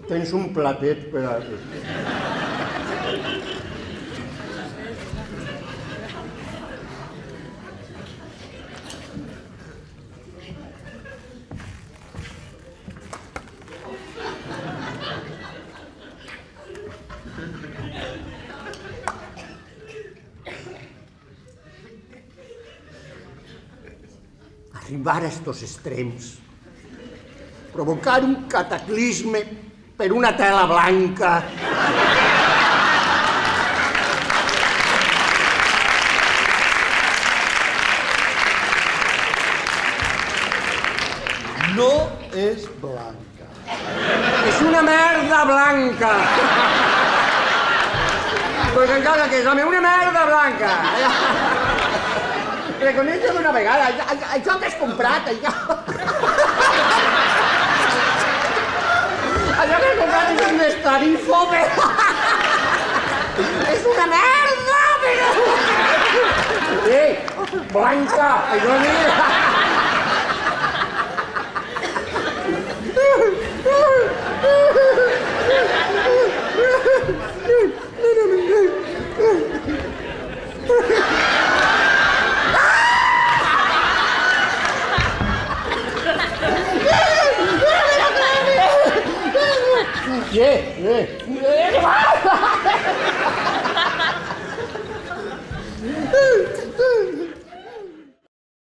Tens un platet per a... Arribar a estos extrems, provocar un cataclisme per una tela blanca. No és blanca. És una merda blanca. Pues encara que és una merda blanca. Reconeix-ho d'una vegada. Això que has comprat, això. Allò que he comprat és un estarífome. És una merda, però... Blanca, això sí. Yeah.